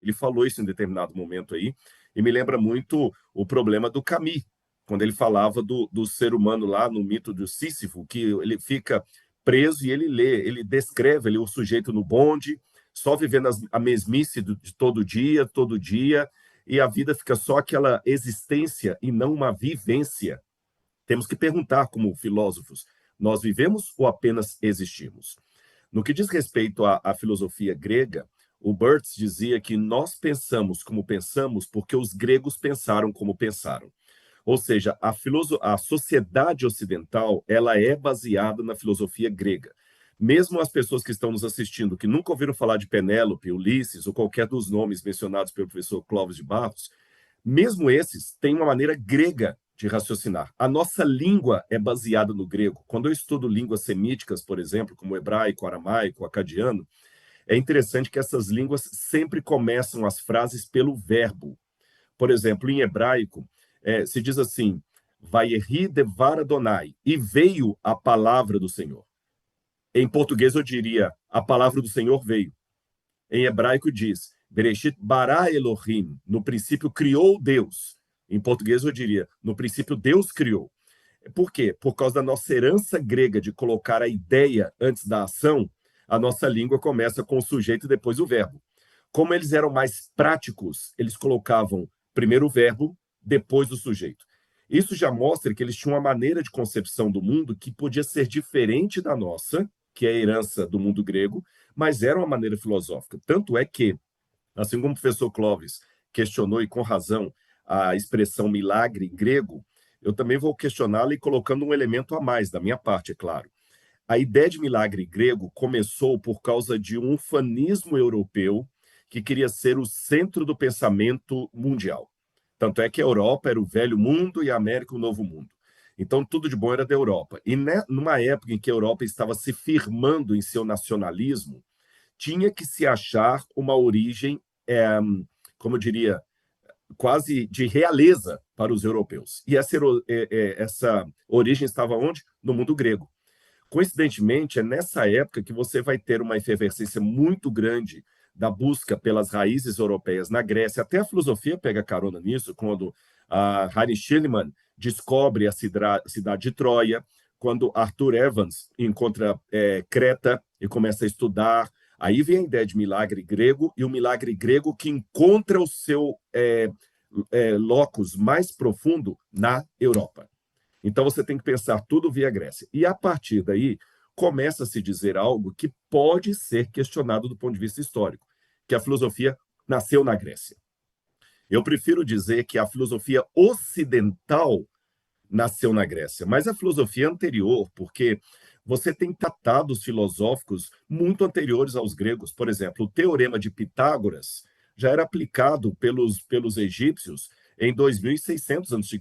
Ele falou isso em determinado momento aí, e me lembra muito o problema do Camus, quando ele falava do ser humano lá no mito do Sísifo, que ele fica preso e ele lê, ele descreve ali o sujeito no bonde, só vivendo a mesmice de todo dia, e a vida fica só aquela existência e não uma vivência. Temos que perguntar, como filósofos, nós vivemos ou apenas existimos? No que diz respeito à filosofia grega, o Burts dizia que nós pensamos como pensamos porque os gregos pensaram como pensaram. Ou seja, a sociedade ocidental ela é baseada na filosofia grega. Mesmo as pessoas que estão nos assistindo, que nunca ouviram falar de Penélope, Ulisses ou qualquer dos nomes mencionados pelo professor Clóvis de Barros, mesmo esses têm uma maneira grega de raciocinar. A nossa língua é baseada no grego. Quando eu estudo línguas semíticas, por exemplo, como o hebraico, o aramaico, o acadiano, é interessante que essas línguas sempre começam as frases pelo verbo. Por exemplo, em hebraico, se diz assim, Vayehi devar Adonai, e veio a palavra do Senhor. Em português eu diria, a palavra do Senhor veio. Em hebraico diz, Bereshit bara Elohim, no princípio criou Deus. Em português eu diria, no princípio Deus criou. Por quê? Por causa da nossa herança grega de colocar a ideia antes da ação, a nossa língua começa com o sujeito e depois o verbo. Como eles eram mais práticos, eles colocavam primeiro o verbo, depois o sujeito. Isso já mostra que eles tinham uma maneira de concepção do mundo que podia ser diferente da nossa, que é a herança do mundo grego, mas era uma maneira filosófica. Tanto é que, assim como o professor Clóvis questionou, e com razão, a expressão milagre grego, eu também vou questioná-la e colocando um elemento a mais, da minha parte, é claro. A ideia de milagre grego começou por causa de um ufanismo europeu que queria ser o centro do pensamento mundial. Tanto é que a Europa era o velho mundo e a América o novo mundo. Então, tudo de bom era da Europa. E numa época em que a Europa estava se firmando em seu nacionalismo, tinha que se achar uma origem, como eu diria, quase de realeza para os europeus. E essa origem estava onde? No mundo grego. Coincidentemente, é nessa época que você vai ter uma efervescência muito grande da busca pelas raízes europeias na Grécia. Até a filosofia pega carona nisso, quando a Heinrich Schliemann descobre a cidade de Troia, quando Arthur Evans encontra Creta e começa a estudar. Aí vem a ideia de milagre grego, e o milagre grego que encontra o seu locus mais profundo na Europa. Então você tem que pensar tudo via Grécia. E a partir daí começa a se dizer algo que pode ser questionado do ponto de vista histórico, que a filosofia nasceu na Grécia. Eu prefiro dizer que a filosofia ocidental nasceu na Grécia, mas a filosofia anterior, porque você tem tratados filosóficos muito anteriores aos gregos. Por exemplo, o Teorema de Pitágoras já era aplicado pelos egípcios em 2600 a.C.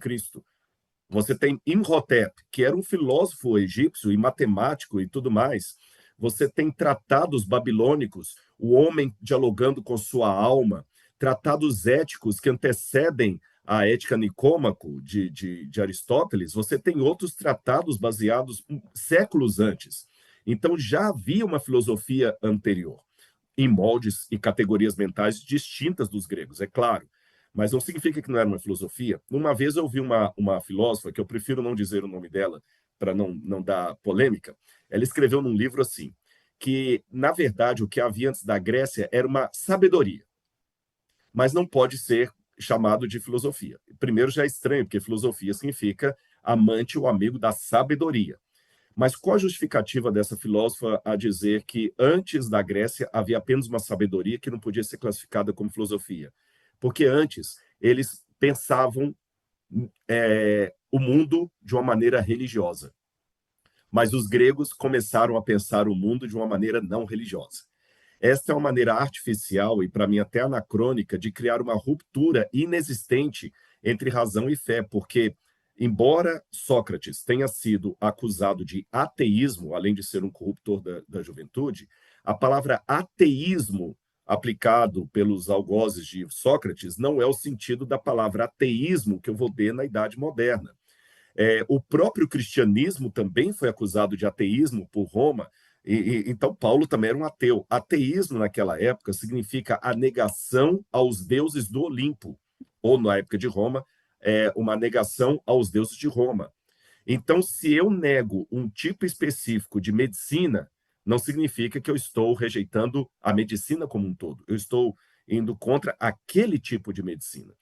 Você tem Imhotep, que era um filósofo egípcio e matemático e tudo mais. Você tem tratados babilônicos, o homem dialogando com sua alma, tratados éticos que antecedem a Ética Nicômaco de Aristóteles. Você tem outros tratados baseados séculos antes. Então já havia uma filosofia anterior, em moldes e categorias mentais distintas dos gregos, é claro. Mas não significa que não era uma filosofia. Uma vez eu ouvi uma filósofa, que eu prefiro não dizer o nome dela, para não dar polêmica, ela escreveu num livro assim, que, na verdade, o que havia antes da Grécia era uma sabedoria, mas não pode ser chamado de filosofia. Primeiro já é estranho, porque filosofia significa amante ou amigo da sabedoria. Mas qual a justificativa dessa filósofa a dizer que antes da Grécia havia apenas uma sabedoria que não podia ser classificada como filosofia? Porque antes eles pensavam o mundo de uma maneira religiosa, mas os gregos começaram a pensar o mundo de uma maneira não religiosa. Esta é uma maneira artificial e, para mim, até anacrônica de criar uma ruptura inexistente entre razão e fé, porque, embora Sócrates tenha sido acusado de ateísmo, além de ser um corruptor da juventude, a palavra ateísmo aplicado pelos algozes de Sócrates não é o sentido da palavra ateísmo que eu vou ver na Idade Moderna. O próprio cristianismo também foi acusado de ateísmo por Roma, Então, Paulo também era um ateu. Ateísmo, naquela época, significa a negação aos deuses do Olimpo, ou, na época de Roma, uma negação aos deuses de Roma. Então, se eu nego um tipo específico de medicina, não significa que eu estou rejeitando a medicina como um todo. Eu estou indo contra aquele tipo de medicina.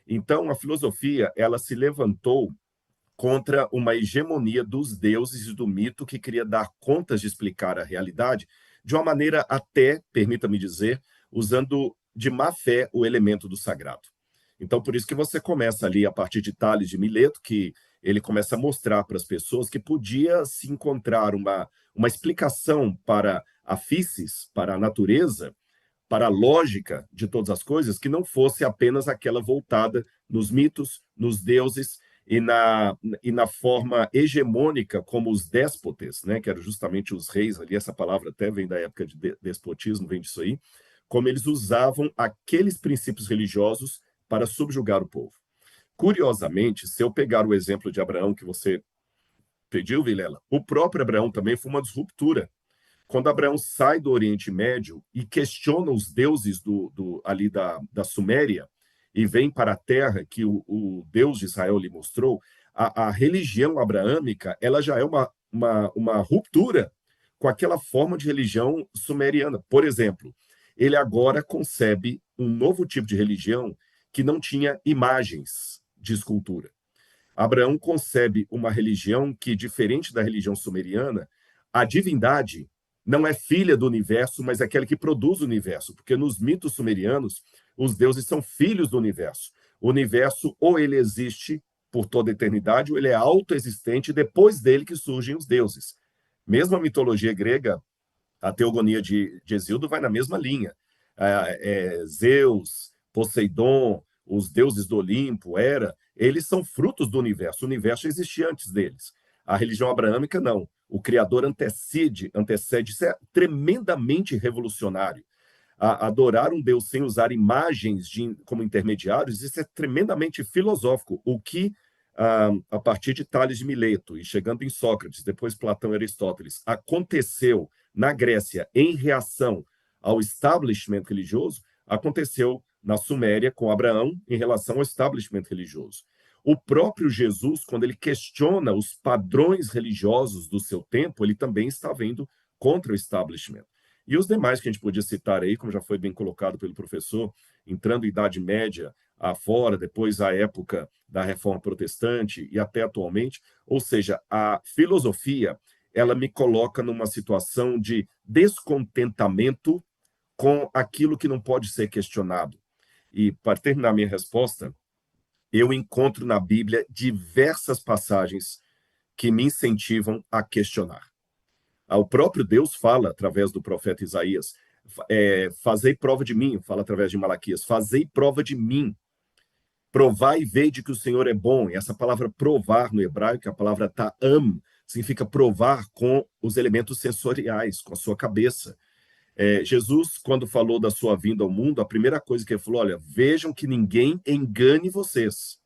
Então, a filosofia, ela se levantou contra uma hegemonia dos deuses e do mito que queria dar contas de explicar a realidade de uma maneira até, permita-me dizer, usando de má fé o elemento do sagrado. Então, por isso que você começa ali, a partir de Tales de Mileto, que ele começa a mostrar para as pessoas que podia se encontrar uma explicação para a físis, para a natureza, para a lógica de todas as coisas, que não fosse apenas aquela voltada nos mitos, nos deuses e na forma hegemônica como os déspotas, né, que eram justamente os reis ali, essa palavra até vem da época de despotismo, vem disso aí, como eles usavam aqueles princípios religiosos para subjugar o povo. Curiosamente, se eu pegar o exemplo de Abraão que você pediu, Vilela, o próprio Abraão também foi uma disruptura. Quando Abraão sai do Oriente Médio e questiona os deuses ali da Suméria e vem para a terra que o Deus de Israel lhe mostrou, a religião abraâmica ela já é uma ruptura com aquela forma de religião sumeriana. Por exemplo, ele agora concebe um novo tipo de religião que não tinha imagens de escultura. Abraão concebe uma religião que, diferente da religião sumeriana, a divindade não é filha do universo, mas é aquela que produz o universo, porque nos mitos sumerianos, os deuses são filhos do universo. O universo, ou ele existe por toda a eternidade, ou ele é autoexistente, depois dele que surgem os deuses. Mesmo a mitologia grega, a teogonia de Hesíodo vai na mesma linha. Zeus, Poseidon, os deuses do Olimpo, Hera, eles são frutos do universo. O universo existia antes deles. A religião abraâmica, não. O Criador antecede. Isso é tremendamente revolucionário. Adorar um Deus sem usar imagens como intermediários, isso é tremendamente filosófico. O que, a partir de Tales de Mileto e chegando em Sócrates, depois Platão e Aristóteles, aconteceu na Grécia em reação ao establishment religioso, aconteceu na Suméria com Abraão em relação ao establishment religioso. O próprio Jesus, quando ele questiona os padrões religiosos do seu tempo, ele também estava indo contra o establishment. E os demais que a gente podia citar aí, como já foi bem colocado pelo professor, entrando em Idade Média afora, depois a época da Reforma Protestante e até atualmente, ou seja, a filosofia, ela me coloca numa situação de descontentamento com aquilo que não pode ser questionado. E para terminar minha resposta, eu encontro na Bíblia diversas passagens que me incentivam a questionar. O próprio Deus fala, através do profeta Isaías, fazei prova de mim, fala através de Malaquias, fazei prova de mim, provai e vede que o Senhor é bom. E essa palavra provar no hebraico, a palavra ta'am, significa provar com os elementos sensoriais, com a sua cabeça. Jesus, quando falou da sua vinda ao mundo, a primeira coisa que ele falou, olha, vejam que ninguém engane vocês.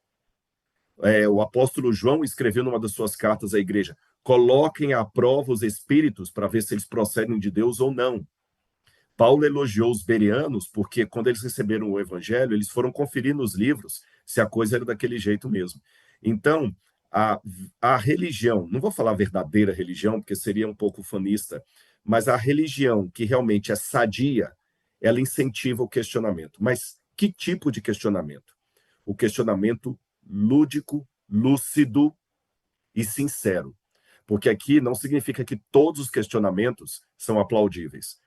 O apóstolo João escreveu numa das suas cartas à igreja, coloquem à prova os espíritos para ver se eles procedem de Deus ou não. Paulo elogiou os bereanos porque quando eles receberam o evangelho, eles foram conferir nos livros se a coisa era daquele jeito mesmo. Então, a religião, não vou falar verdadeira religião, porque seria um pouco fanista, mas a religião que realmente é sadia, ela incentiva o questionamento. Mas que tipo de questionamento? O questionamento lúdico, lúcido e sincero. Porque aqui não significa que todos os questionamentos são aplaudíveis.